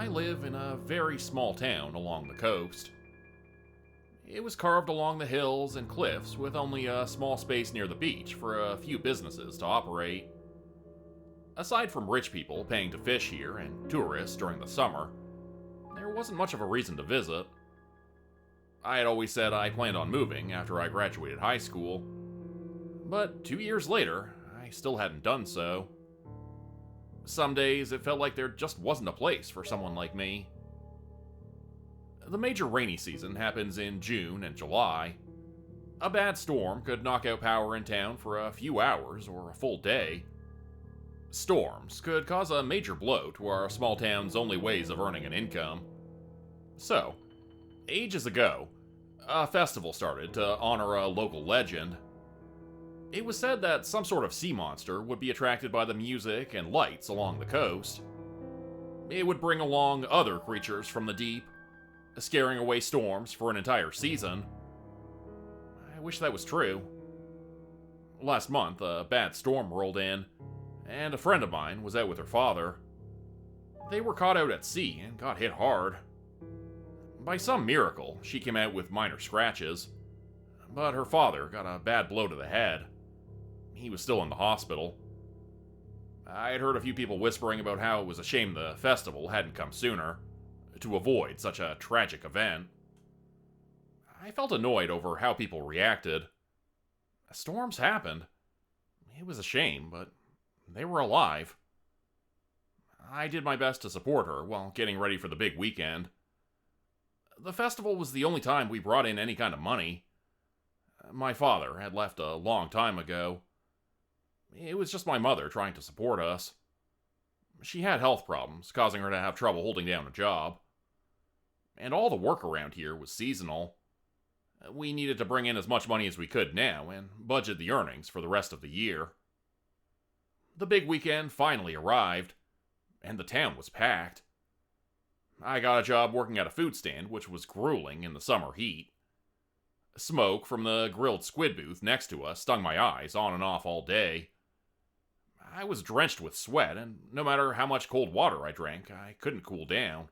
I live in a very small town along the coast. It was carved along the hills and cliffs with only a small space near the beach for a few businesses to operate. Aside from rich people paying to fish here and tourists during the summer, there wasn't much of a reason to visit. I had always said I planned on moving after I graduated high school, but 2 years later, I still hadn't done so. Some days it felt like there just wasn't a place for someone like me. The major rainy season happens in June and July. A bad storm could knock out power in town for a few hours or a full day. Storms could cause a major blow to our small town's only ways of earning an income. So, ages ago, a festival started to honor a local legend. It was said that some sort of sea monster would be attracted by the music and lights along the coast. It would bring along other creatures from the deep, scaring away storms for an entire season. I wish that was true. Last month, a bad storm rolled in, and a friend of mine was out with her father. They were caught out at sea and got hit hard. By some miracle, she came out with minor scratches, but her father got a bad blow to the head. He was still in the hospital. I had heard a few people whispering about how it was a shame the festival hadn't come sooner, to avoid such a tragic event. I felt annoyed over how people reacted. Storms happened. It was a shame, but they were alive. I did my best to support her while getting ready for the big weekend. The festival was the only time we brought in any kind of money. My father had left a long time ago. It was just my mother trying to support us. She had health problems, causing her to have trouble holding down a job. And all the work around here was seasonal. We needed to bring in as much money as we could now and budget the earnings for the rest of the year. The big weekend finally arrived, and the town was packed. I got a job working at a food stand, which was grueling in the summer heat. Smoke from the grilled squid booth next to us stung my eyes on and off all day. I was drenched with sweat, and no matter how much cold water I drank, I couldn't cool down.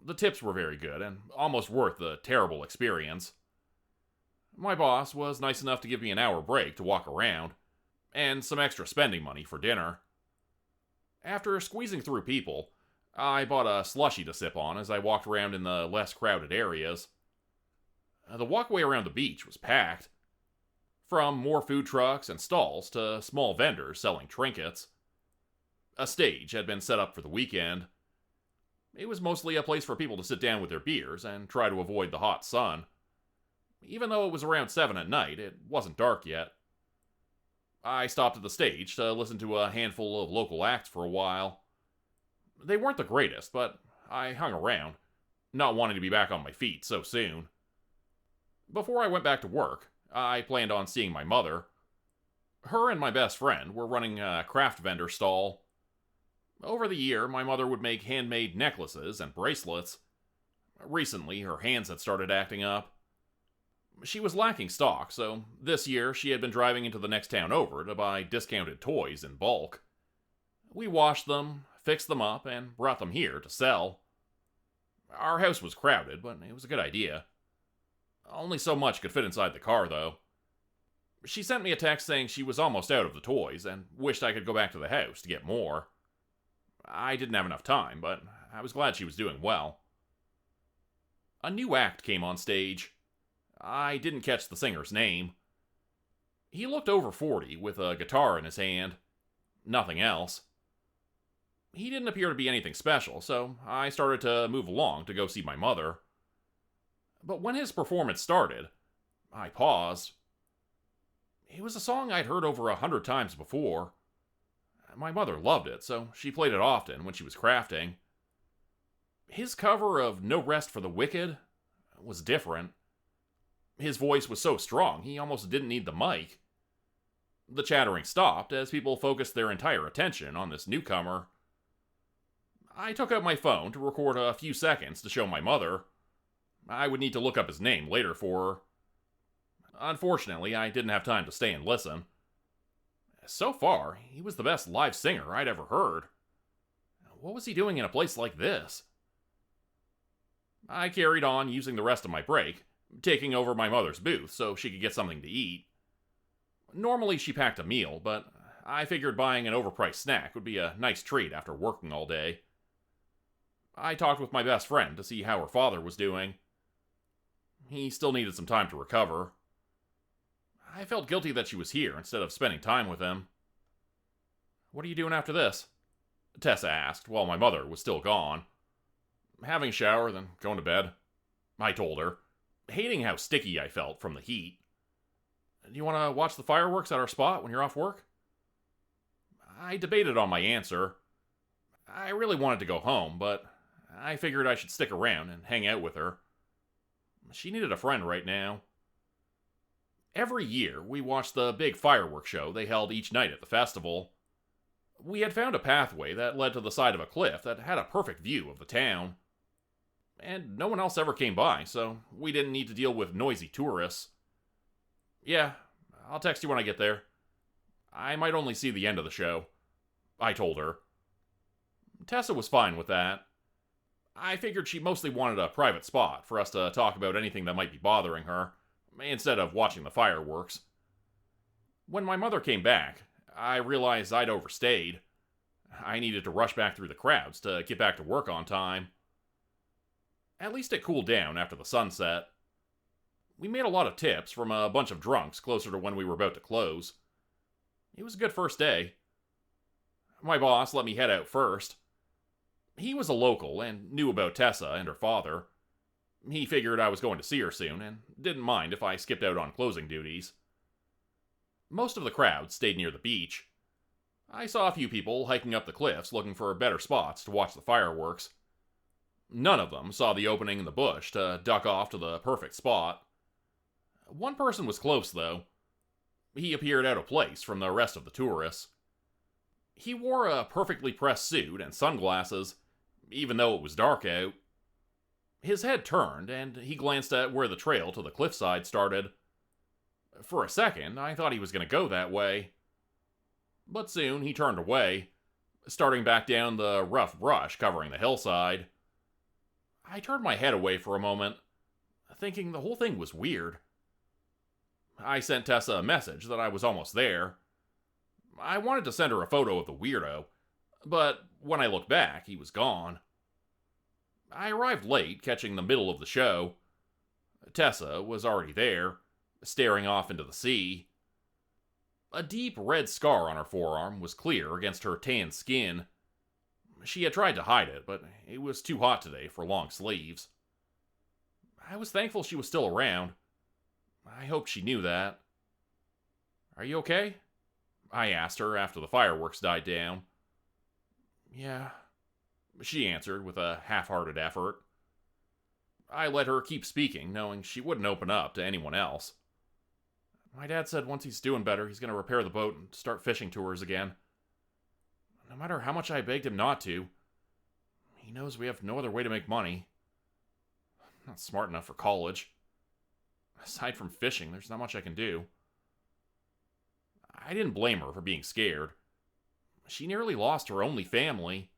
The tips were very good, and almost worth the terrible experience. My boss was nice enough to give me an hour break to walk around, and some extra spending money for dinner. After squeezing through people, I bought a slushie to sip on as I walked around in the less crowded areas. The walkway around the beach was packed. From more food trucks and stalls to small vendors selling trinkets. A stage had been set up for the weekend. It was mostly a place for people to sit down with their beers and try to avoid the hot sun. Even though it was around 7 at night, it wasn't dark yet. I stopped at the stage to listen to a handful of local acts for a while. They weren't the greatest, but I hung around, not wanting to be back on my feet so soon. Before I went back to work, I planned on seeing my mother. Her and my best friend were running a craft vendor stall. Over the year, my mother would make handmade necklaces and bracelets. Recently, her hands had started acting up. She was lacking stock, so this year she had been driving into the next town over to buy discounted toys in bulk. We washed them, fixed them up, and brought them here to sell. Our house was crowded, but it was a good idea. Only so much could fit inside the car, though. She sent me a text saying she was almost out of the toys and wished I could go back to the house to get more. I didn't have enough time, but I was glad she was doing well. A new act came on stage. I didn't catch the singer's name. He looked over 40 with a guitar in his hand. Nothing else. He didn't appear to be anything special, so I started to move along to go see my mother. But when his performance started, I paused. It was a song I'd heard over 100 times before. My mother loved it, so she played it often when she was crafting. His cover of No Rest for the Wicked was different. His voice was so strong, he almost didn't need the mic. The chattering stopped as people focused their entire attention on this newcomer. I took out my phone to record a few seconds to show my mother. I would need to look up his name later for her. Unfortunately, I didn't have time to stay and listen. So far, he was the best live singer I'd ever heard. What was he doing in a place like this? I carried on using the rest of my break, taking over my mother's booth so she could get something to eat. Normally she packed a meal, but I figured buying an overpriced snack would be a nice treat after working all day. I talked with my best friend to see how her father was doing. He still needed some time to recover. I felt guilty that she was here instead of spending time with him. "What are you doing after this?" Tessa asked while my mother was still gone. "Having a shower, then going to bed," I told her, hating how sticky I felt from the heat. "Do you want to watch the fireworks at our spot when you're off work?" I debated on my answer. I really wanted to go home, but I figured I should stick around and hang out with her. She needed a friend right now. Every year, we watched the big fireworks show they held each night at the festival. We had found a pathway that led to the side of a cliff that had a perfect view of the town. And no one else ever came by, so we didn't need to deal with noisy tourists. "Yeah, I'll text you when I get there. I might only see the end of the show," I told her. Tessa was fine with that. I figured she mostly wanted a private spot for us to talk about anything that might be bothering her, instead of watching the fireworks. When my mother came back, I realized I'd overstayed. I needed to rush back through the crowds to get back to work on time. At least it cooled down after the sunset. We made a lot of tips from a bunch of drunks closer to when we were about to close. It was a good first day. My boss let me head out first. He was a local and knew about Tessa and her father. He figured I was going to see her soon and didn't mind if I skipped out on closing duties. Most of the crowd stayed near the beach. I saw a few people hiking up the cliffs looking for better spots to watch the fireworks. None of them saw the opening in the bush to duck off to the perfect spot. One person was close, though. He appeared out of place from the rest of the tourists. He wore a perfectly pressed suit and sunglasses, even though it was dark out. His head turned, and he glanced at where the trail to the cliffside started. For a second, I thought he was going to go that way. But soon he turned away, starting back down the rough brush covering the hillside. I turned my head away for a moment, thinking the whole thing was weird. I sent Tessa a message that I was almost there. I wanted to send her a photo of the weirdo, but when I looked back, he was gone. I arrived late, catching the middle of the show. Tessa was already there, staring off into the sea. A deep red scar on her forearm was clear against her tan skin. She had tried to hide it, but it was too hot today for long sleeves. I was thankful she was still around. I hoped she knew that. "Are you okay?" I asked her after the fireworks died down. "Yeah," she answered with a half-hearted effort. I let her keep speaking, knowing she wouldn't open up to anyone else. "My dad said once he's doing better, he's going to repair the boat and start fishing tours again. No matter how much I begged him not to, he knows we have no other way to make money. I'm not smart enough for college. Aside from fishing, there's not much I can do." I didn't blame her for being scared. She nearly lost her only family.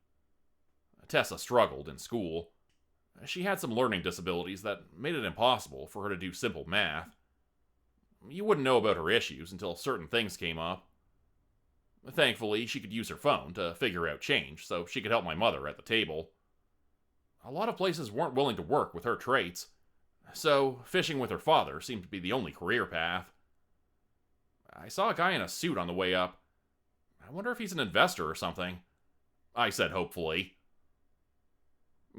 Tessa struggled in school. She had some learning disabilities that made it impossible for her to do simple math. You wouldn't know about her issues until certain things came up. Thankfully, she could use her phone to figure out change so she could help my mother at the table. A lot of places weren't willing to work with her traits, so fishing with her father seemed to be the only career path. I saw a guy in a suit on the way up. I wonder if he's an investor or something, I said hopefully.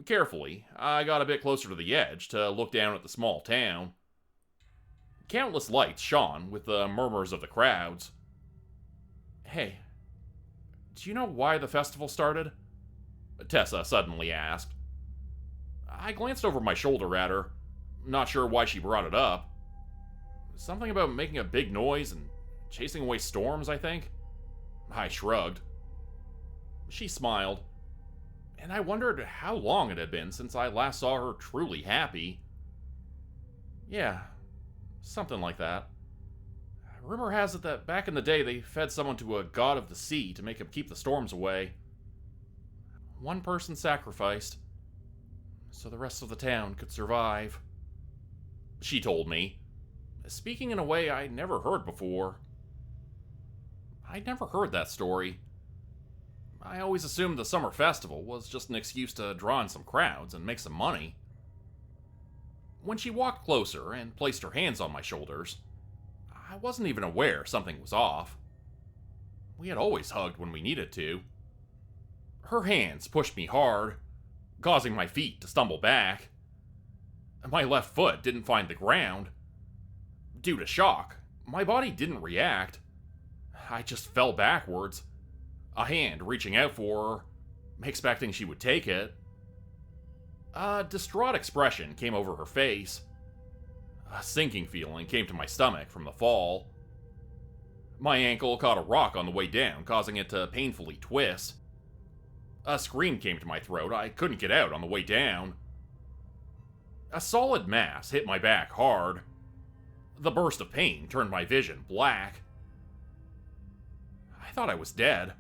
Carefully, I got a bit closer to the edge to look down at the small town. Countless lights shone with the murmurs of the crowds. "Hey, do you know why the festival started?" Tessa suddenly asked. I glanced over my shoulder at her, not sure why she brought it up. Something about making a big noise and chasing away storms, I think. I shrugged. She smiled, and I wondered how long it had been since I last saw her truly happy. "Yeah, something like that. Rumor has it that back in the day they fed someone to a god of the sea to make him keep the storms away. One person sacrificed, so the rest of the town could survive. She told me, speaking in a way I'd never heard before. I'd never heard that story. I always assumed the summer festival was just an excuse to draw in some crowds and make some money. When she walked closer and placed her hands on my shoulders, I wasn't even aware something was off. We had always hugged when we needed to. Her hands pushed me hard, causing my feet to stumble back. My left foot didn't find the ground. Due to shock, my body didn't react. I just fell backwards, a hand reaching out for her, expecting she would take it. A distraught expression came over her face. A sinking feeling came to my stomach from the fall. My ankle caught a rock on the way down, causing it to painfully twist. A scream came to my throat I couldn't get out on the way down. A solid mass hit my back hard. The burst of pain turned my vision black. I thought I was dead.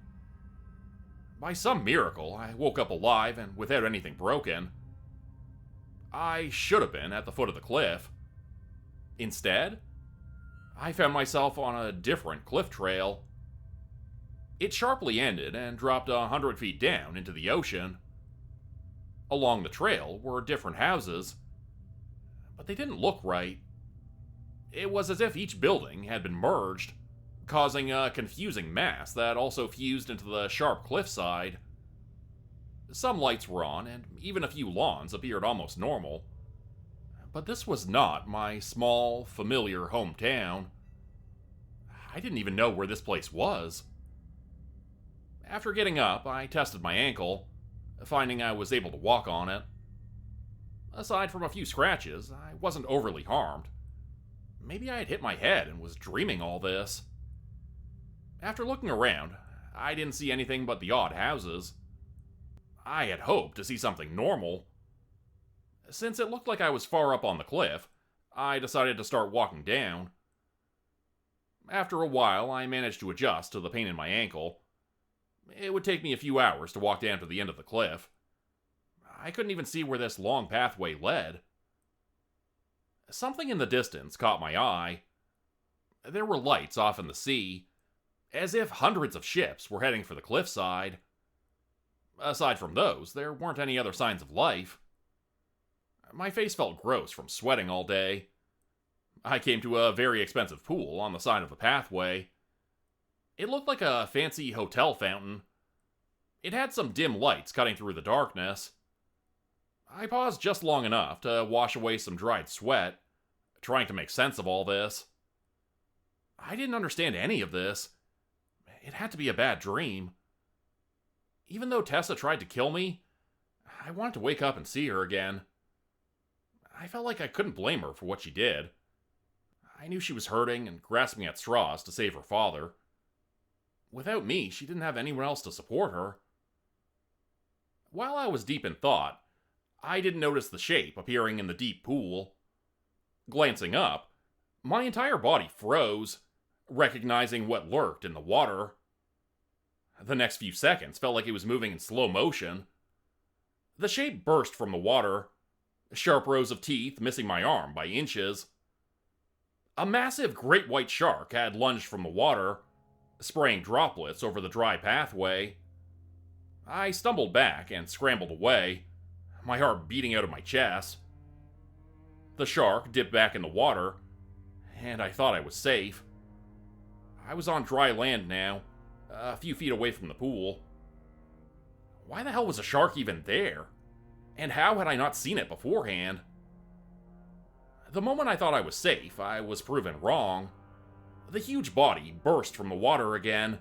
By some miracle, I woke up alive and without anything broken. I should have been at the foot of the cliff. Instead, I found myself on a different cliff trail. It sharply ended and dropped 100 feet down into the ocean. Along the trail were different houses, but they didn't look right. It was as if each building had been merged, causing a confusing mass that also fused into the sharp cliffside. Some lights were on, and even a few lawns appeared almost normal. But this was not my small, familiar hometown. I didn't even know where this place was. After getting up, I tested my ankle, finding I was able to walk on it. Aside from a few scratches, I wasn't overly harmed. Maybe I had hit my head and was dreaming all this. After looking around, I didn't see anything but the odd houses. I had hoped to see something normal. Since it looked like I was far up on the cliff, I decided to start walking down. After a while, I managed to adjust to the pain in my ankle. It would take me a few hours to walk down to the end of the cliff. I couldn't even see where this long pathway led. Something in the distance caught my eye. There were lights off in the sea, as if hundreds of ships were heading for the cliffside. Aside from those, there weren't any other signs of life. My face felt gross from sweating all day. I came to a very expensive pool on the side of the pathway. It looked like a fancy hotel fountain. It had some dim lights cutting through the darkness. I paused just long enough to wash away some dried sweat, trying to make sense of all this. I didn't understand any of this. It had to be a bad dream. Even though Tessa tried to kill me, I wanted to wake up and see her again. I felt like I couldn't blame her for what she did. I knew she was hurting and grasping at straws to save her father. Without me, she didn't have anyone else to support her. While I was deep in thought, I didn't notice the shape appearing in the deep pool. Glancing up, my entire body froze, recognizing what lurked in the water. The next few seconds felt like it was moving in slow motion. The shape burst from the water, sharp rows of teeth missing my arm by inches. A massive great white shark had lunged from the water, spraying droplets over the dry pathway. I stumbled back and scrambled away, my heart beating out of my chest. The shark dipped back in the water, and I thought I was safe. I was on dry land now, a few feet away from the pool. Why the hell was a shark even there? And how had I not seen it beforehand? The moment I thought I was safe, I was proven wrong. The huge body burst from the water again,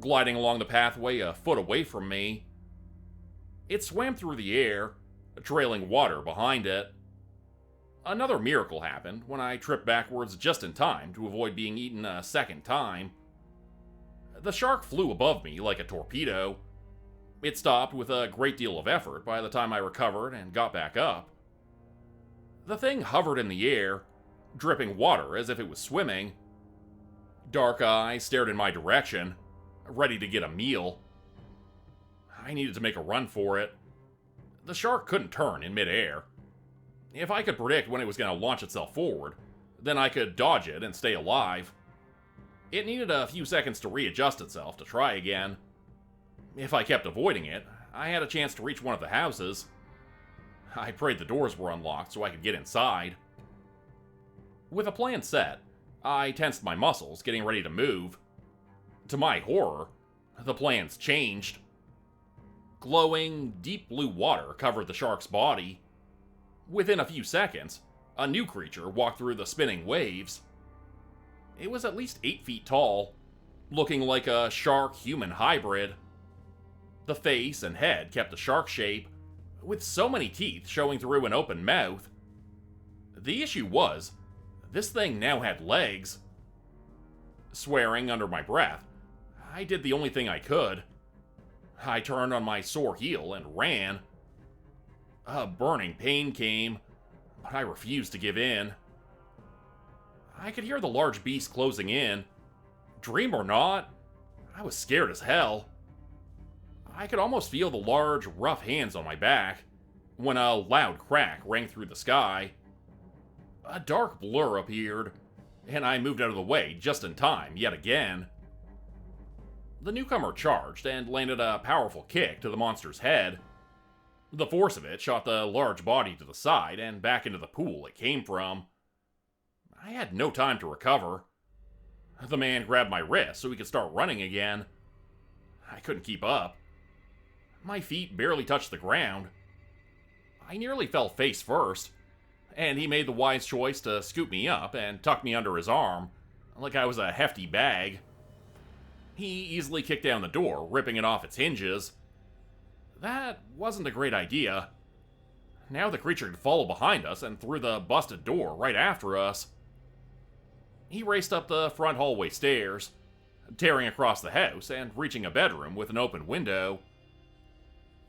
gliding along the pathway a foot away from me. It swam through the air, trailing water behind it. Another miracle happened when I tripped backwards just in time to avoid being eaten a second time. The shark flew above me like a torpedo. It stopped with a great deal of effort by the time I recovered and got back up. The thing hovered in the air, dripping water as if it was swimming. Dark eyes stared in my direction, ready to get a meal. I needed to make a run for it. The shark couldn't turn in midair. If I could predict when it was going to launch itself forward, then I could dodge it and stay alive. It needed a few seconds to readjust itself to try again. If I kept avoiding it, I had a chance to reach one of the houses. I prayed the doors were unlocked so I could get inside. With a plan set, I tensed my muscles, getting ready to move. To my horror, the plans changed. Glowing, deep blue water covered the shark's body. Within a few seconds, a new creature walked through the spinning waves. It was at least 8 feet tall, looking like a shark-human hybrid. The face and head kept a shark shape, with so many teeth showing through an open mouth. The issue was, this thing now had legs. Swearing under my breath, I did the only thing I could. I turned on my sore heel and ran. A burning pain came, but I refused to give in. I could hear the large beast closing in. Dream or not, I was scared as hell. I could almost feel the large, rough hands on my back when a loud crack rang through the sky. A dark blur appeared, and I moved out of the way just in time yet again. The newcomer charged and landed a powerful kick to the monster's head. The force of it shot the large body to the side and back into the pool it came from. I had no time to recover. The man grabbed my wrist so he could start running again. I couldn't keep up. My feet barely touched the ground. I nearly fell face first, and he made the wise choice to scoop me up and tuck me under his arm, like I was a hefty bag. He easily kicked down the door, ripping it off its hinges. That wasn't a great idea. Now the creature could follow behind us and through the busted door right after us. He raced up the front hallway stairs, tearing across the house and reaching a bedroom with an open window.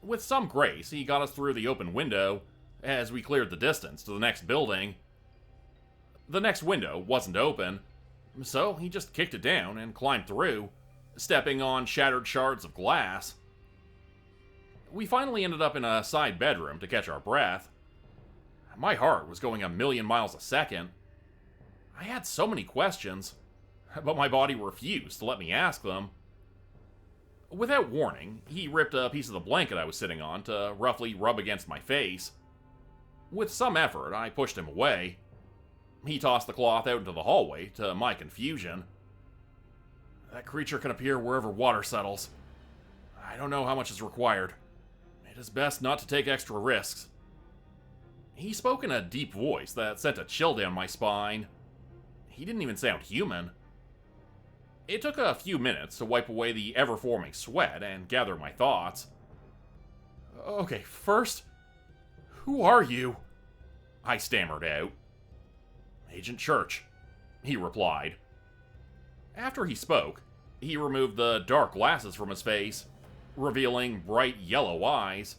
With some grace, he got us through the open window as we cleared the distance to the next building. The next window wasn't open, so he just kicked it down and climbed through, stepping on shattered shards of glass. We finally ended up in a side bedroom to catch our breath. My heart was going a million miles a second. I had so many questions, but my body refused to let me ask them. Without warning, he ripped a piece of the blanket I was sitting on to roughly rub against my face. With some effort, I pushed him away. He tossed the cloth out into the hallway, to my confusion. That creature can appear wherever water settles. I don't know how much is required. It is best not to take extra risks. He spoke in a deep voice that sent a chill down my spine. He didn't even sound human. It took a few minutes to wipe away the ever-forming sweat and gather my thoughts. Okay, first, who are you? I stammered out. Agent Church, he replied. After he spoke, he removed the dark glasses from his face, revealing bright yellow eyes.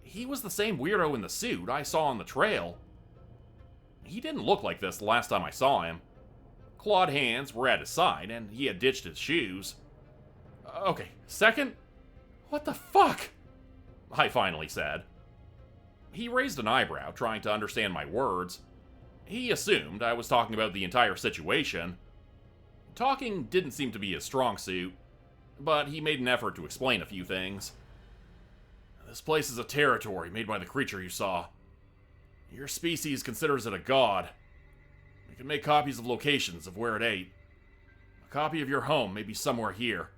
He was the same weirdo in the suit I saw on the trail. He didn't look like this the last time I saw him. Clawed hands were at his side, and he had ditched his shoes. Okay, second? What the fuck? I finally said. He raised an eyebrow, trying to understand my words. He assumed I was talking about the entire situation. Talking didn't seem to be his strong suit, but he made an effort to explain a few things. This place is a territory made by the creature you saw. Your species considers it a god. You can make copies of locations of where it ate. A copy of your home may be somewhere here.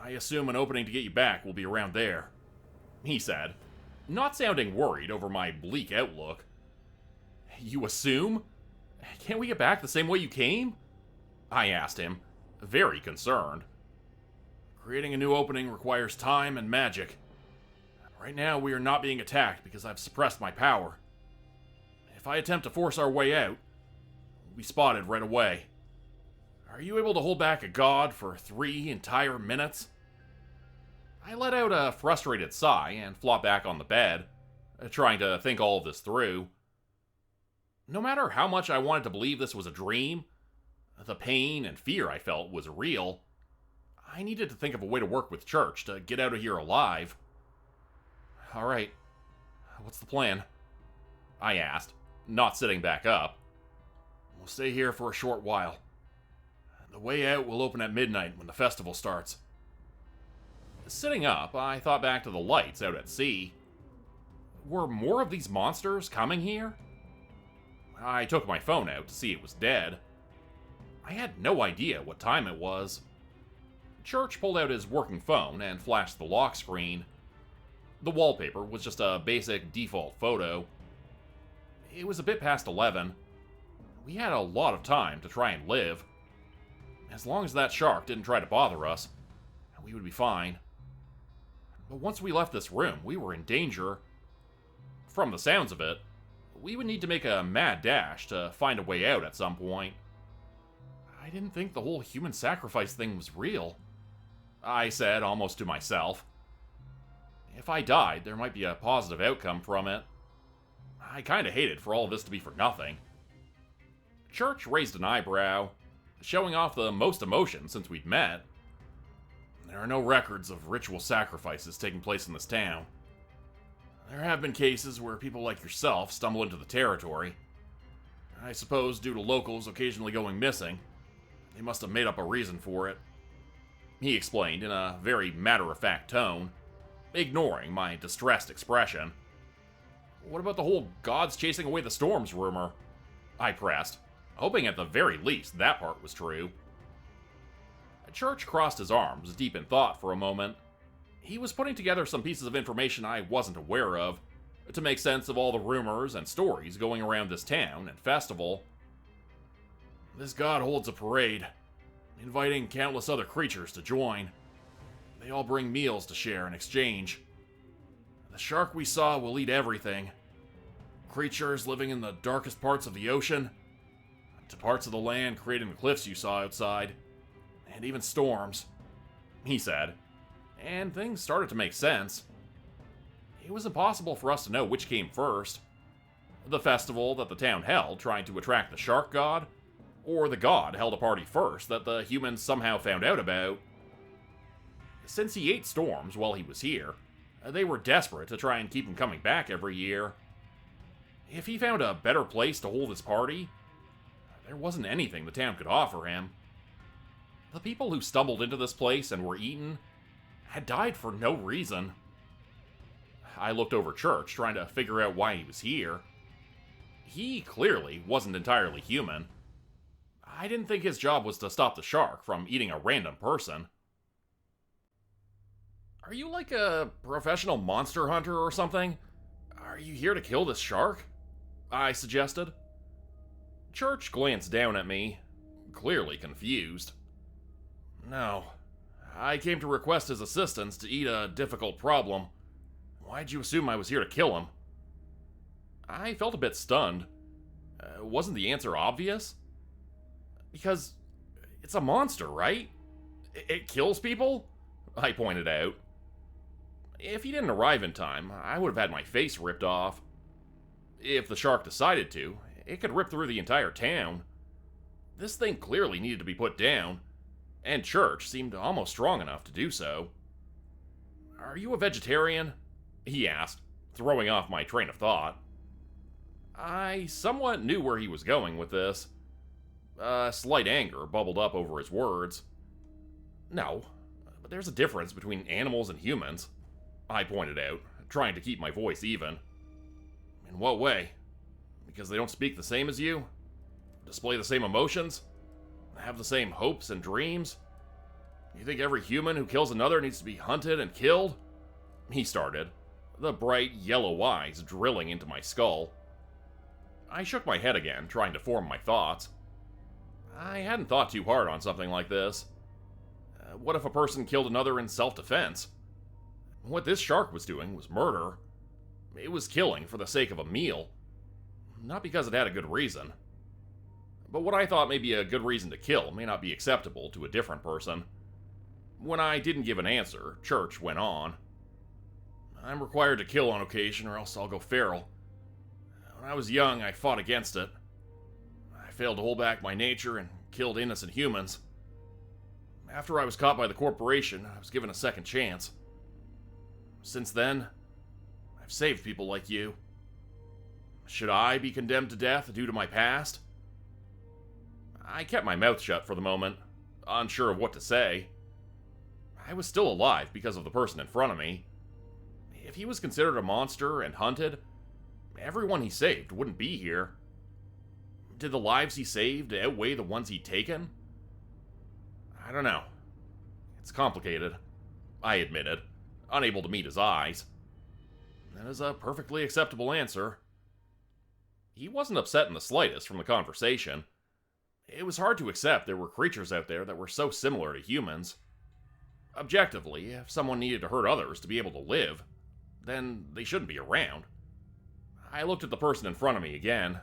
I assume an opening to get you back will be around there, he said, not sounding worried over my bleak outlook. You assume? Can't we get back the same way you came? I asked him, very concerned. Creating a new opening requires time and magic. Right now we are not being attacked because I've suppressed my power. If I attempt to force our way out, we'll be spotted right away. Are you able to hold back a god for 3 entire minutes? I let out a frustrated sigh and flopped back on the bed, trying to think all of this through. No matter how much I wanted to believe this was a dream, the pain and fear I felt was real. I needed to think of a way to work with Church to get out of here alive. Alright, what's the plan? I asked, not sitting back up. We'll stay here for a short while. The way out will open at midnight when the festival starts. Sitting up, I thought back to the lights out at sea. Were more of these monsters coming here? I took my phone out to see it was dead. I had no idea what time it was. Church pulled out his working phone and flashed the lock screen. The wallpaper was just a basic default photo. It was a bit past 11. We had a lot of time to try and live. As long as that shark didn't try to bother us, we would be fine. But once we left this room, we were in danger. From the sounds of it, we would need to make a mad dash to find a way out at some point. I didn't think the whole human sacrifice thing was real, I said almost to myself. If I died, there might be a positive outcome from it. I kinda hated for all of this to be for nothing. Church raised an eyebrow, showing off the most emotion since we'd met. There are no records of ritual sacrifices taking place in this town. There have been cases where people like yourself stumble into the territory. I suppose due to locals occasionally going missing, they must have made up a reason for it. He explained in a very matter-of-fact tone, ignoring my distressed expression. What about the whole gods chasing away the storms rumor? I pressed, hoping at the very least that part was true. Church crossed his arms, deep in thought for a moment. He was putting together some pieces of information I wasn't aware of, to make sense of all the rumors and stories going around this town and festival. This god holds a parade, inviting countless other creatures to join. They all bring meals to share in exchange. The shark we saw will eat everything. Creatures living in the darkest parts of the ocean, to parts of the land creating the cliffs you saw outside, and even storms, he said, and things started to make sense. It was impossible for us to know which came first. The festival that the town held trying to attract the shark god, or the god held a party first that the humans somehow found out about. Since he ate storms while he was here, they were desperate to try and keep him coming back every year. If he found a better place to hold his party, there wasn't anything the town could offer him. The people who stumbled into this place and were eaten had died for no reason. I looked over Church, trying to figure out why he was here. He clearly wasn't entirely human. I didn't think his job was to stop the shark from eating a random person. Are you like a professional monster hunter or something? Are you here to kill this shark? I suggested. Church glanced down at me, clearly confused. No, I came to request his assistance to eat a difficult problem. Why'd you assume I was here to kill him? I felt a bit stunned. Wasn't the answer obvious? Because it's a monster, right? It kills people? I pointed out. If he didn't arrive in time, I would have had my face ripped off. If the shark decided to, it could rip through the entire town. This thing clearly needed to be put down, and Church seemed almost strong enough to do so. Are you a vegetarian? He asked, throwing off my train of thought. I somewhat knew where he was going with this. A slight anger bubbled up over his words. No, but there's a difference between animals and humans, I pointed out, trying to keep my voice even. In what way? Because they don't speak the same as you? Display the same emotions? Have the same hopes and dreams? You think every human who kills another needs to be hunted and killed? He started, the bright yellow eyes drilling into my skull. I shook my head again, trying to form my thoughts. I hadn't thought too hard on something like this. What if a person killed another in self-defense? What this shark was doing was murder. It was killing for the sake of a meal. Not because it had a good reason. But what I thought may be a good reason to kill may not be acceptable to a different person. When I didn't give an answer, Church went on. I'm required to kill on occasion or else I'll go feral. When I was young, I fought against it. I failed to hold back my nature and killed innocent humans. After I was caught by the corporation, I was given a second chance. Since then, I've saved people like you. Should I be condemned to death due to my past? I kept my mouth shut for the moment, unsure of what to say. I was still alive because of the person in front of me. If he was considered a monster and hunted, everyone he saved wouldn't be here. Did the lives he saved outweigh the ones he'd taken? I don't know. It's complicated, I admitted, unable to meet his eyes. That is a perfectly acceptable answer. He wasn't upset in the slightest from the conversation. It was hard to accept there were creatures out there that were so similar to humans. Objectively, if someone needed to hurt others to be able to live, then they shouldn't be around. I looked at the person in front of me again,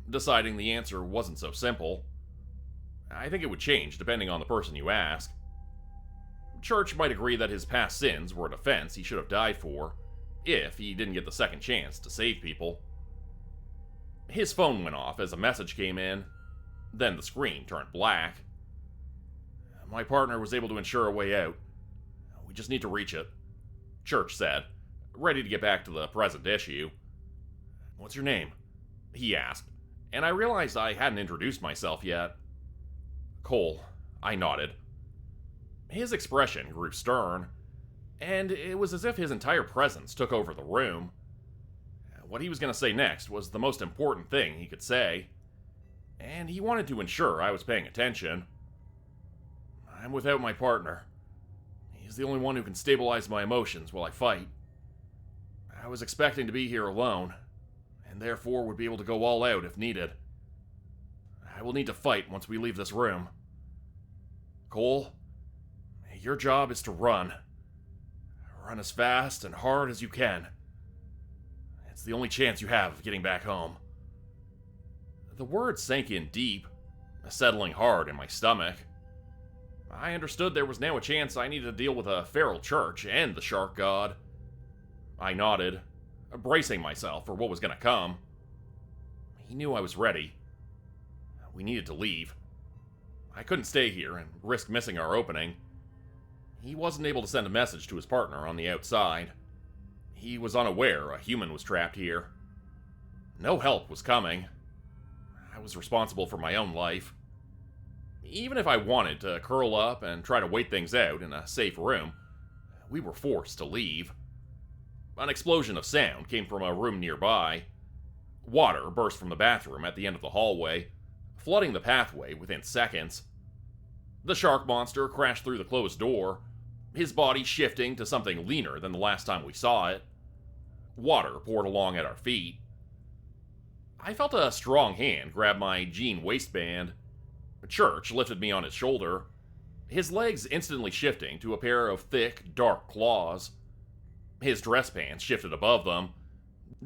deciding the answer wasn't so simple. I think it would change depending on the person you ask. Church might agree that his past sins were an offense he should have died for, if he didn't get the second chance to save people. His phone went off as a message came in, then the screen turned black. My partner was able to ensure a way out. We just need to reach it, Church said, ready to get back to the present issue. What's your name? He asked, and I realized I hadn't introduced myself yet. Cole, I nodded. His expression grew stern, and it was as if his entire presence took over the room. What he was going to say next was the most important thing he could say, and he wanted to ensure I was paying attention. I'm without my partner. He's the only one who can stabilize my emotions while I fight. I was expecting to be here alone, and therefore would be able to go all out if needed. I will need to fight once we leave this room. Cole, your job is to run. Run as fast and hard as you can. It's the only chance you have of getting back home. The words sank in deep, settling hard in my stomach. I understood there was now a chance I needed to deal with a feral church and the shark god. I nodded, bracing myself for what was going to come. He knew I was ready. We needed to leave. I couldn't stay here and risk missing our opening. He wasn't able to send a message to his partner on the outside. He was unaware a human was trapped here. No help was coming. I was responsible for my own life. Even if I wanted to curl up and try to wait things out in a safe room, we were forced to leave. An explosion of sound came from a room nearby. Water burst from the bathroom at the end of the hallway, flooding the pathway within seconds. The shark monster crashed through the closed door, his body shifting to something leaner than the last time we saw it. Water poured along at our feet. I felt a strong hand grab my jean waistband. Church lifted me on his shoulder, his legs instantly shifting to a pair of thick, dark claws. His dress pants shifted above them,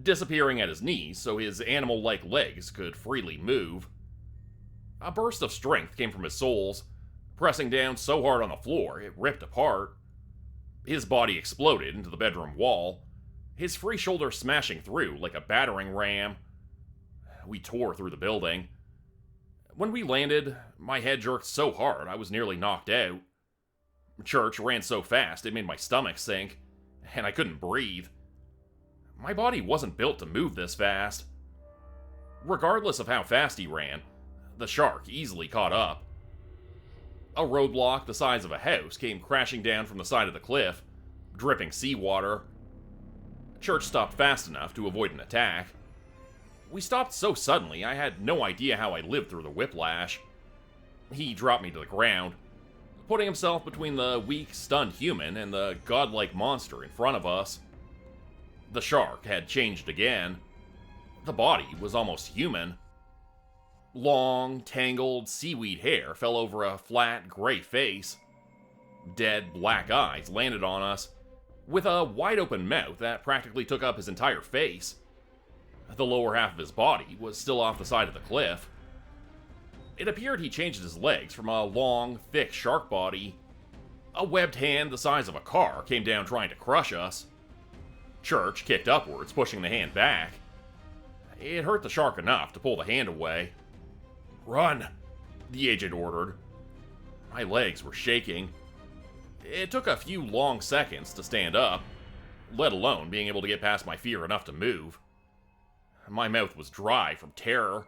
disappearing at his knees so his animal-like legs could freely move. A burst of strength came from his soles, pressing down so hard on the floor it ripped apart. His body exploded into the bedroom wall, his free shoulder smashing through like a battering ram. We tore through the building. When we landed, my head jerked so hard I was nearly knocked out. Church ran so fast it made my stomach sink, and I couldn't breathe. My body wasn't built to move this fast. Regardless of how fast he ran, the shark easily caught up. A roadblock the size of a house came crashing down from the side of the cliff, dripping seawater. Church stopped fast enough to avoid an attack. We stopped so suddenly I had no idea how I lived through the whiplash. He dropped me to the ground, putting himself between the weak, stunned human and the godlike monster in front of us. The shark had changed again. The body was almost human. Long, tangled seaweed hair fell over a flat, gray face. Dead, black eyes landed on us, with a wide-open mouth that practically took up his entire face. The lower half of his body was still off the side of the cliff. It appeared he changed his legs from a long, thick shark body. A webbed hand the size of a car came down trying to crush us. Church kicked upwards, pushing the hand back. It hurt the shark enough to pull the hand away. "Run," the agent ordered. My legs were shaking. It took a few long seconds to stand up, let alone being able to get past my fear enough to move. My mouth was dry from terror.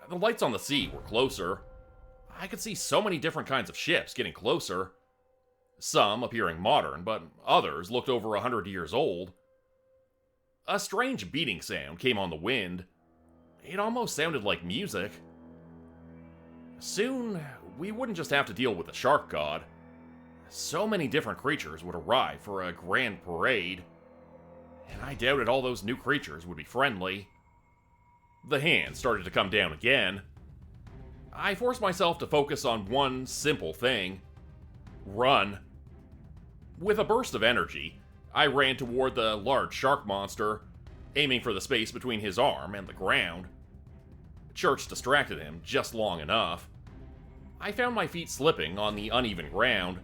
The lights on the sea were closer. I could see so many different kinds of ships getting closer. Some appearing modern, but others looked over 100 years old. A strange beating sound came on the wind. It almost sounded like music. Soon, we wouldn't just have to deal with the shark god. So many different creatures would arrive for a grand parade, and I doubted all those new creatures would be friendly. The hand started to come down again. I forced myself to focus on one simple thing: run. With a burst of energy, I ran toward the large shark monster, aiming for the space between his arm and the ground. Church distracted him just long enough. I found my feet slipping on the uneven ground,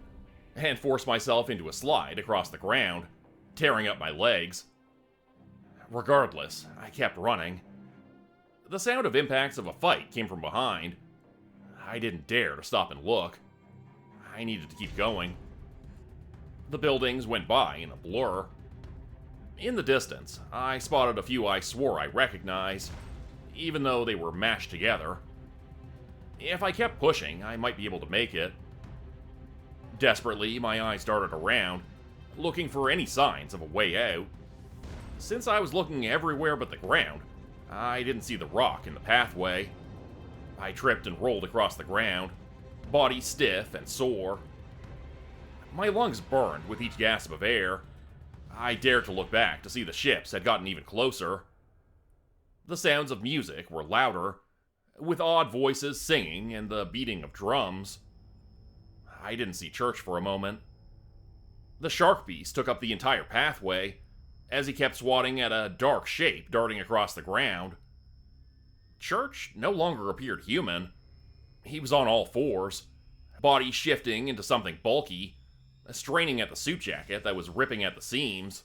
and forced myself into a slide across the ground, tearing up my legs. Regardless, I kept running. The sound of impacts of a fight came from behind. I didn't dare to stop and look. I needed to keep going. The buildings went by in a blur. In the distance, I spotted a few I swore I recognized, even though they were mashed together. If I kept pushing, I might be able to make it. Desperately, my eyes darted around, looking for any signs of a way out. Since I was looking everywhere but the ground, I didn't see the rock in the pathway. I tripped and rolled across the ground, body stiff and sore. My lungs burned with each gasp of air. I dared to look back to see the ships had gotten even closer. The sounds of music were louder, with odd voices singing and the beating of drums. I didn't see Church for a moment. The shark beast took up the entire pathway, as he kept swatting at a dark shape darting across the ground. Church no longer appeared human. He was on all fours, body shifting into something bulky, straining at the suit jacket that was ripping at the seams.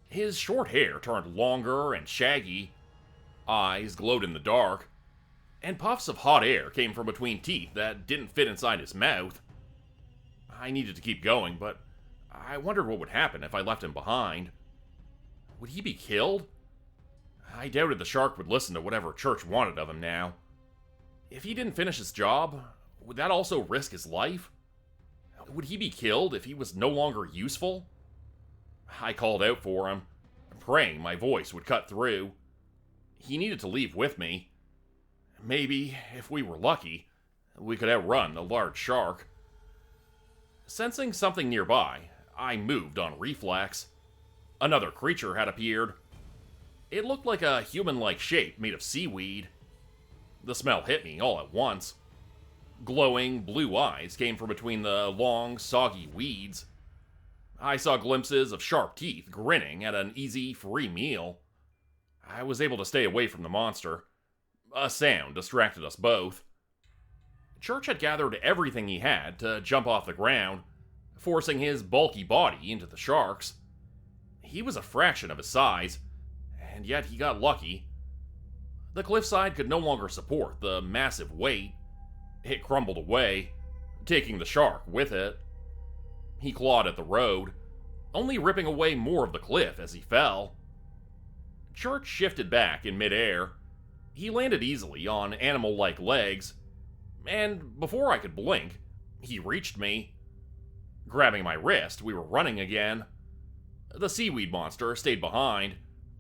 His short hair turned longer and shaggy, eyes glowed in the dark, and puffs of hot air came from between teeth that didn't fit inside his mouth. I needed to keep going, but I wondered what would happen if I left him behind. Would he be killed? I doubted the shark would listen to whatever Church wanted of him now. If he didn't finish his job, would that also risk his life? Would he be killed if he was no longer useful? I called out for him, praying my voice would cut through. He needed to leave with me. Maybe, if we were lucky, we could outrun the large shark. Sensing something nearby, I moved on reflex. Another creature had appeared. It looked like a human-like shape made of seaweed. The smell hit me all at once. Glowing blue eyes came from between the long, soggy weeds. I saw glimpses of sharp teeth grinning at an easy, free meal. I was able to stay away from the monster. A sound distracted us both. Church had gathered everything he had to jump off the ground, forcing his bulky body into the shark's. He was a fraction of his size, and yet he got lucky. The cliffside could no longer support the massive weight. It crumbled away, taking the shark with it. He clawed at the road, only ripping away more of the cliff as he fell. Church shifted back in midair. He landed easily on animal-like legs, and before I could blink, he reached me. Grabbing my wrist, we were running again. The seaweed monster stayed behind,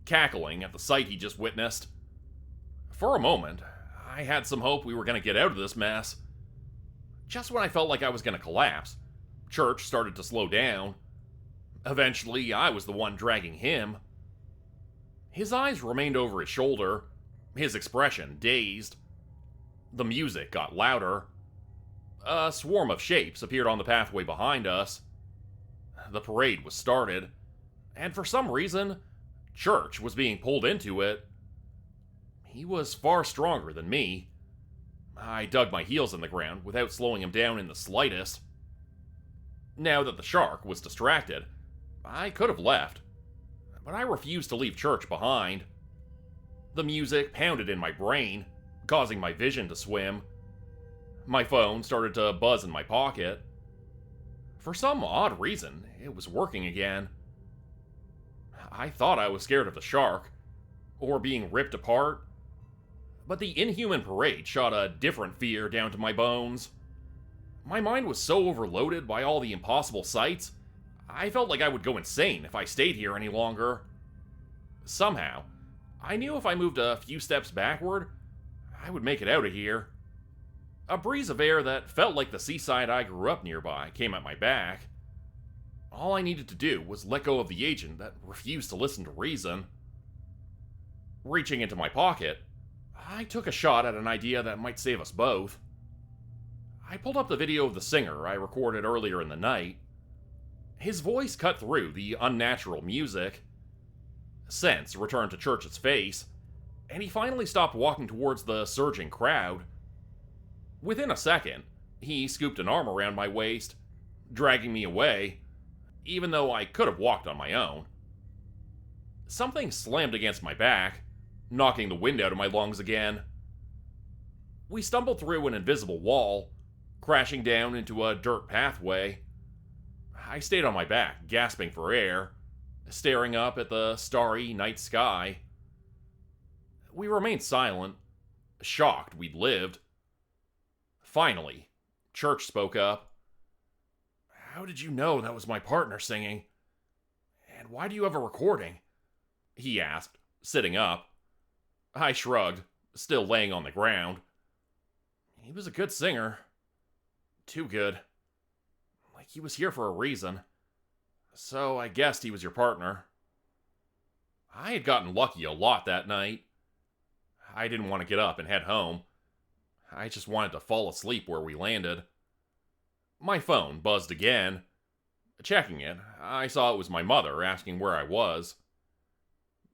cackling at the sight he just witnessed. For a moment, I had some hope we were going to get out of this mess. Just when I felt like I was going to collapse, Church started to slow down. Eventually, I was the one dragging him. His eyes remained over his shoulder, his expression dazed. The music got louder. A swarm of shapes appeared on the pathway behind us. The parade was started, and for some reason, Church was being pulled into it. He was far stronger than me. I dug my heels in the ground without slowing him down in the slightest. Now that the shark was distracted, I could have left, but I refused to leave Church behind. The music pounded in my brain, causing my vision to swim. My phone started to buzz in my pocket. For some odd reason, it was working again. I thought I was scared of the shark, or being ripped apart, but the inhuman parade shot a different fear down to my bones. My mind was so overloaded by all the impossible sights, I felt like I would go insane if I stayed here any longer. Somehow, I knew if I moved a few steps backward, I would make it out of here. A breeze of air that felt like the seaside I grew up nearby came at my back. All I needed to do was let go of the agent that refused to listen to reason. Reaching into my pocket, I took a shot at an idea that might save us both. I pulled up the video of the singer I recorded earlier in the night. His voice cut through the unnatural music. Sense returned to Church's face, and he finally stopped walking towards the surging crowd. Within a second, he scooped an arm around my waist, dragging me away, even though I could have walked on my own. Something slammed against my back, knocking the wind out of my lungs again. We stumbled through an invisible wall, crashing down into a dirt pathway. I stayed on my back, gasping for air, staring up at the starry night sky. We remained silent, shocked we'd lived. Finally, Church spoke up. "How did you know that was my partner singing? And why do you have a recording?" he asked, sitting up. I shrugged, still laying on the ground. He was a good singer. Too good. Like he was here for a reason. So I guessed he was your partner. I had gotten lucky a lot that night. I didn't want to get up and head home. I just wanted to fall asleep where we landed. My phone buzzed again. Checking it, I saw it was my mother asking where I was.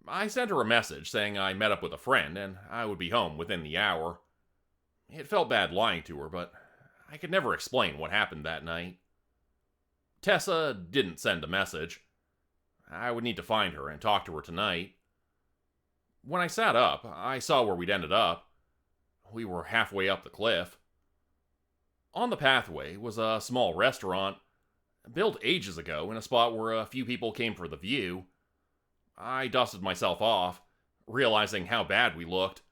I sent her a message saying I met up with a friend and I would be home within the hour. It felt bad lying to her, but I could never explain what happened that night. Tessa didn't send a message. I would need to find her and talk to her tonight. When I sat up, I saw where we'd ended up. We were halfway up the cliff. On the pathway was a small restaurant, built ages ago in a spot where a few people came for the view. I dusted myself off, realizing how bad we looked.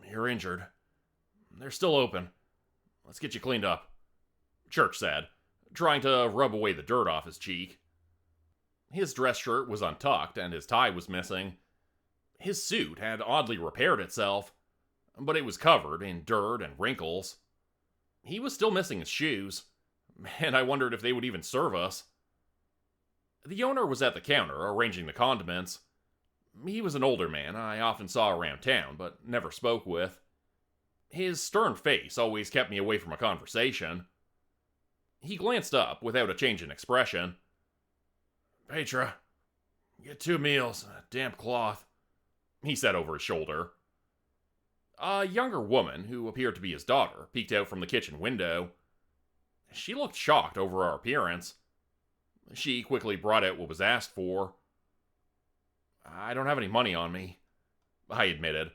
"You're injured. They're still open. Let's get you cleaned up," Church said, trying to rub away the dirt off his cheek. His dress shirt was untucked and his tie was missing. His suit had oddly repaired itself, but it was covered in dirt and wrinkles. He was still missing his shoes, and I wondered if they would even serve us. The owner was at the counter arranging the condiments. He was an older man I often saw around town, but never spoke with. His stern face always kept me away from a conversation. He glanced up without a change in expression. "Petra, get 2 meals and a damp cloth," he said over his shoulder. A younger woman, who appeared to be his daughter, peeked out from the kitchen window. She looked shocked over our appearance. She quickly brought out what was asked for. "I don't have any money on me," I admitted,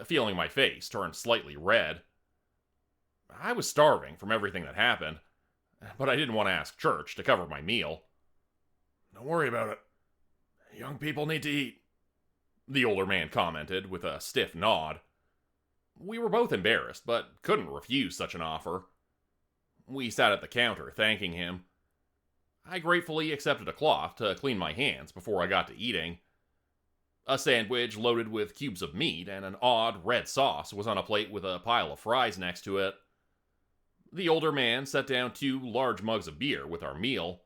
feeling my face turn slightly red. I was starving from everything that happened, but I didn't want to ask Church to cover my meal. "Don't worry about it. Young people need to eat," the older man commented with a stiff nod. We were both embarrassed, but couldn't refuse such an offer. We sat at the counter, thanking him. I gratefully accepted a cloth to clean my hands before I got to eating. A sandwich loaded with cubes of meat and an odd red sauce was on a plate with a pile of fries next to it. The older man set down 2 large mugs of beer with our meal.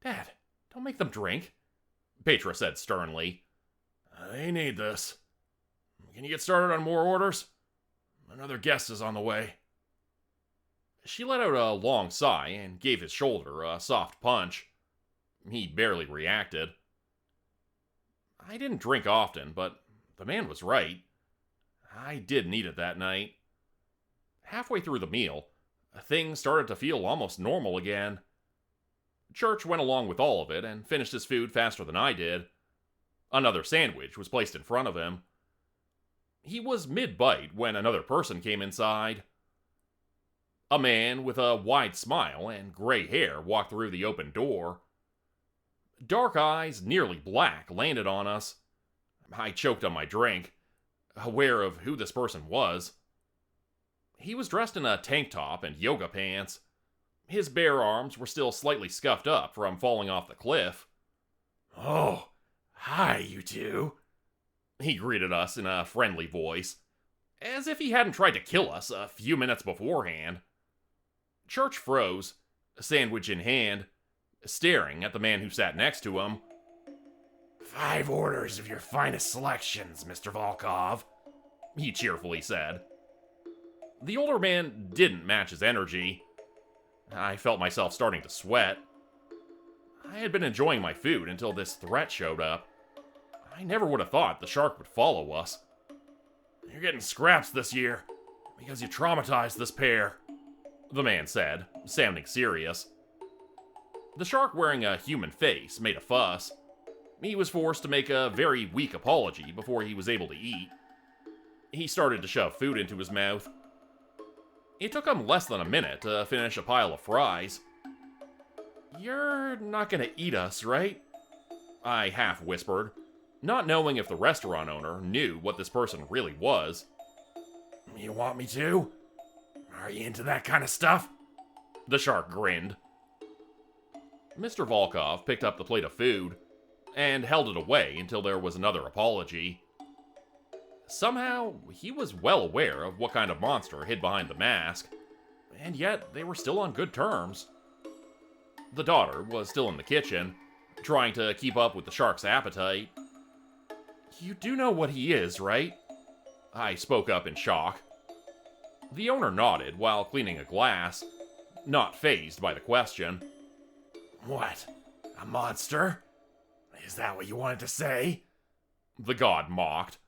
"Dad, don't make them drink," Petra said sternly. "They need this. Can you get started on more orders? Another guest is on the way." She let out a long sigh and gave his shoulder a soft punch. He barely reacted. I didn't drink often, but the man was right. I did need it that night. Halfway through the meal, things started to feel almost normal again. Church went along with all of it and finished his food faster than I did. Another sandwich was placed in front of him. He was mid-bite when another person came inside. A man with a wide smile and gray hair walked through the open door. Dark eyes, nearly black, landed on us. I choked on my drink, aware of who this person was. He was dressed in a tank top and yoga pants. His bare arms were still slightly scuffed up from falling off the cliff. "Oh, hi, you two," he greeted us in a friendly voice, as if he hadn't tried to kill us a few minutes beforehand. Church froze, sandwich in hand, staring at the man who sat next to him. "5 orders of your finest selections, Mr. Volkov," he cheerfully said. The older man didn't match his energy. I felt myself starting to sweat. I had been enjoying my food until this threat showed up. I never would have thought the shark would follow us. "You're getting scraps this year because you traumatized this pair," the man said, sounding serious. The shark, wearing a human face, made a fuss. He was forced to make a very weak apology before he was able to eat. He started to shove food into his mouth. It took him less than a minute to finish a pile of fries. "You're not gonna eat us, right?" I half whispered, not knowing if the restaurant owner knew what this person really was. "You want me to? Are you into that kind of stuff?" The shark grinned. Mr. Volkov picked up the plate of food and held it away until there was another apology. Somehow, he was well aware of what kind of monster hid behind the mask, and yet they were still on good terms. The daughter was still in the kitchen, trying to keep up with the shark's appetite. "You do know what he is, right?" I spoke up in shock. The owner nodded while cleaning a glass, not fazed by the question. "What? A monster? Is that what you wanted to say?" the god mocked.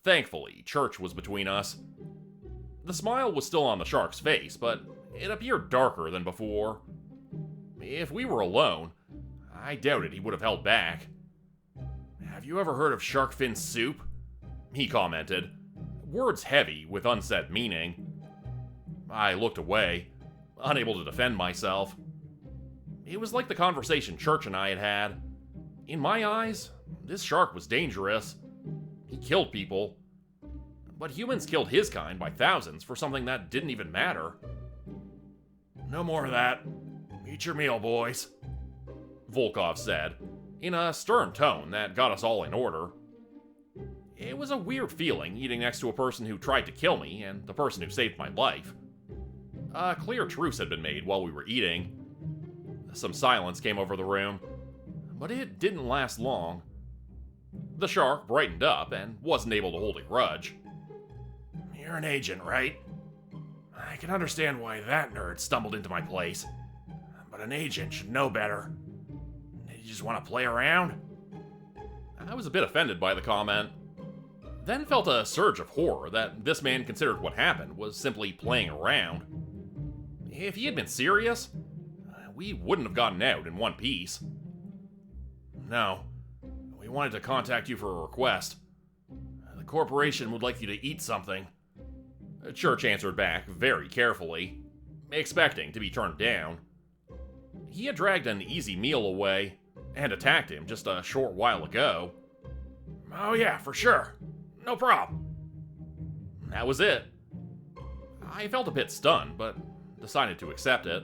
Thankfully, Church was between us. The smile was still on the shark's face, but it appeared darker than before. If we were alone, I doubted he would have held back. "Have you ever heard of shark fin soup?" he commented, words heavy with unsaid meaning. I looked away, unable to defend myself. It was like the conversation Church and I had had. In my eyes, this shark was dangerous. He killed people. But humans killed his kind by thousands for something that didn't even matter. "No more of that. Eat your meal, boys," Volkov said, in a stern tone that got us all in order. It was a weird feeling eating next to a person who tried to kill me and the person who saved my life. A clear truce had been made while we were eating. Some silence came over the room, but it didn't last long. The shark brightened up and wasn't able to hold a grudge. "You're an agent, right? I can understand why that nerd stumbled into my place, but an agent should know better. Did you just want to play around?" I was a bit offended by the comment, then felt a surge of horror that this man considered what happened was simply playing around. If he had been serious, we wouldn't have gotten out in one piece. "No. We wanted to contact you for a request. The corporation would like you to eat something." Church answered back very carefully, expecting to be turned down. He had dragged an easy meal away and attacked him just a short while ago. "Oh yeah, for sure. No problem." That was it. I felt a bit stunned, but decided to accept it.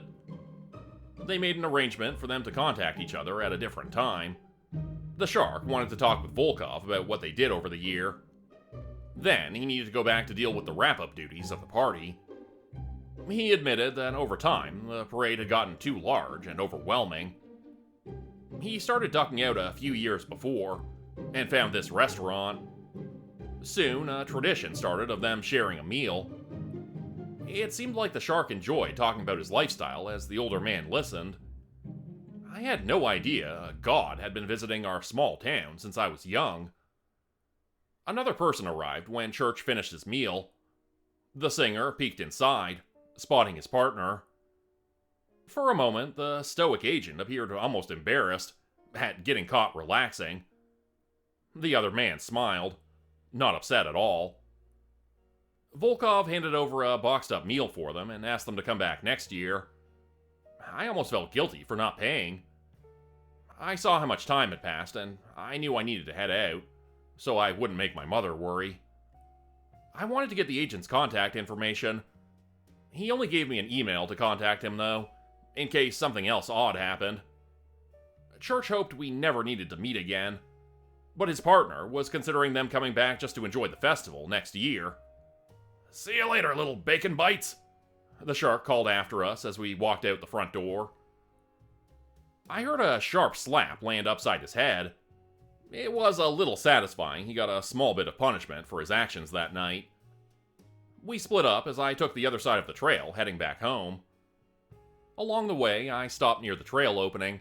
They made an arrangement for them to contact each other at a different time. The shark wanted to talk with Volkov about what they did over the year. Then he needed to go back to deal with the wrap-up duties of the party. He admitted that over time, the parade had gotten too large and overwhelming. He started ducking out a few years before, and found this restaurant. Soon, a tradition started of them sharing a meal. It seemed like the shark enjoyed talking about his lifestyle as the older man listened. I had no idea a god had been visiting our small town since I was young. Another person arrived when Church finished his meal. The singer peeked inside, spotting his partner. For a moment, the stoic agent appeared almost embarrassed at getting caught relaxing. The other man smiled, not upset at all. Volkov handed over a boxed up meal for them and asked them to come back next year. I almost felt guilty for not paying. I saw how much time had passed, and I knew I needed to head out, so I wouldn't make my mother worry. I wanted to get the agent's contact information. He only gave me an email to contact him, though, in case something else odd happened. Church hoped we never needed to meet again, but his partner was considering them coming back just to enjoy the festival next year. See you later, little bacon bites, the shark called after us as we walked out the front door. I heard a sharp slap land upside his head. It was a little satisfying. He got a small bit of punishment for his actions that night. We split up as I took the other side of the trail, heading back home. Along the way, I stopped near the trail opening,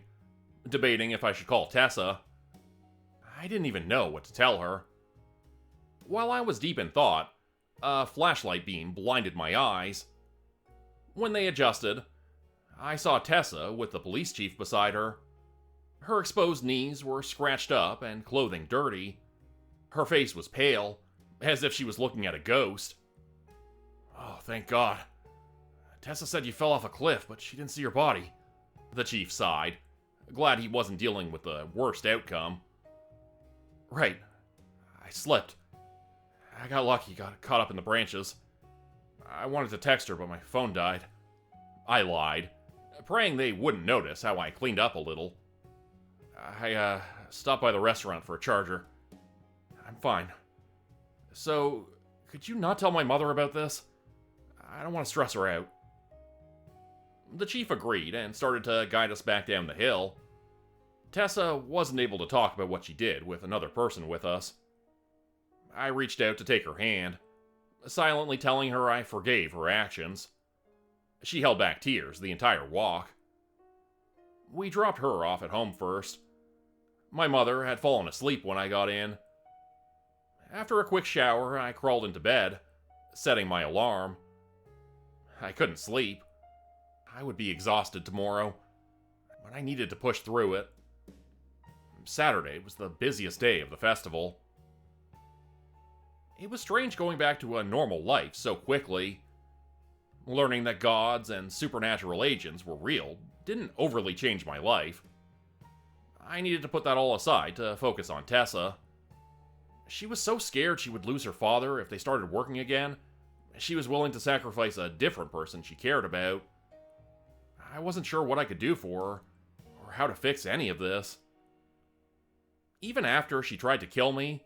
debating if I should call Tessa. I didn't even know what to tell her. While I was deep in thought, a flashlight beam blinded my eyes. When they adjusted, I saw Tessa with the police chief beside her. Her exposed knees were scratched up and clothing dirty. Her face was pale, as if she was looking at a ghost. Oh, thank God. Tessa said you fell off a cliff, but she didn't see your body. The chief sighed, glad he wasn't dealing with the worst outcome. Right. I slipped. I got lucky, got caught up in the branches. I wanted to text her, but my phone died. I lied, praying they wouldn't notice how I cleaned up a little. I stopped by the restaurant for a charger. I'm fine. So, could you not tell my mother about this? I don't want to stress her out. The chief agreed and started to guide us back down the hill. Tessa wasn't able to talk about what she did with another person with us. I reached out to take her hand, silently telling her I forgave her actions. She held back tears the entire walk. We dropped her off at home first. My mother had fallen asleep when I got in. After a quick shower, I crawled into bed, setting my alarm. I couldn't sleep. I would be exhausted tomorrow, but I needed to push through it. Saturday was the busiest day of the festival. It was strange going back to a normal life so quickly. Learning that gods and supernatural agents were real didn't overly change my life. I needed to put that all aside to focus on Tessa. She was so scared she would lose her father if they started working again, she was willing to sacrifice a different person she cared about. I wasn't sure what I could do for her, or how to fix any of this. Even after she tried to kill me,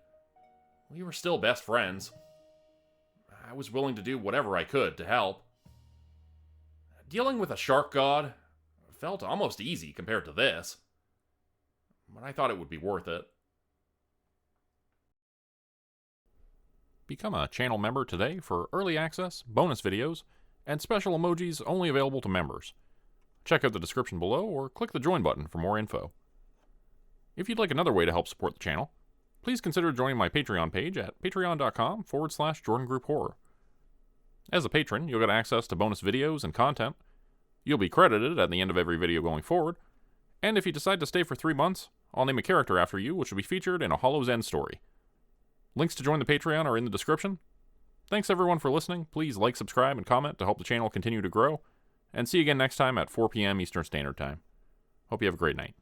we were still best friends. I was willing to do whatever I could to help. Dealing with a shark god felt almost easy compared to this, but I thought it would be worth it. Become a channel member today for early access, bonus videos, and special emojis only available to members. Check out the description below or click the join button for more info. If you'd like another way to help support the channel, please consider joining my Patreon page at patreon.com/Jordan Group Horror. As a patron, you'll get access to bonus videos and content. You'll be credited at the end of every video going forward, and if you decide to stay for 3 months, I'll name a character after you which will be featured in a Hollow's End story. Links to join the Patreon are in the description. Thanks everyone for listening. Please like, subscribe, and comment to help the channel continue to grow. And see you again next time at 4 p.m. Eastern Standard Time. Hope you have a great night.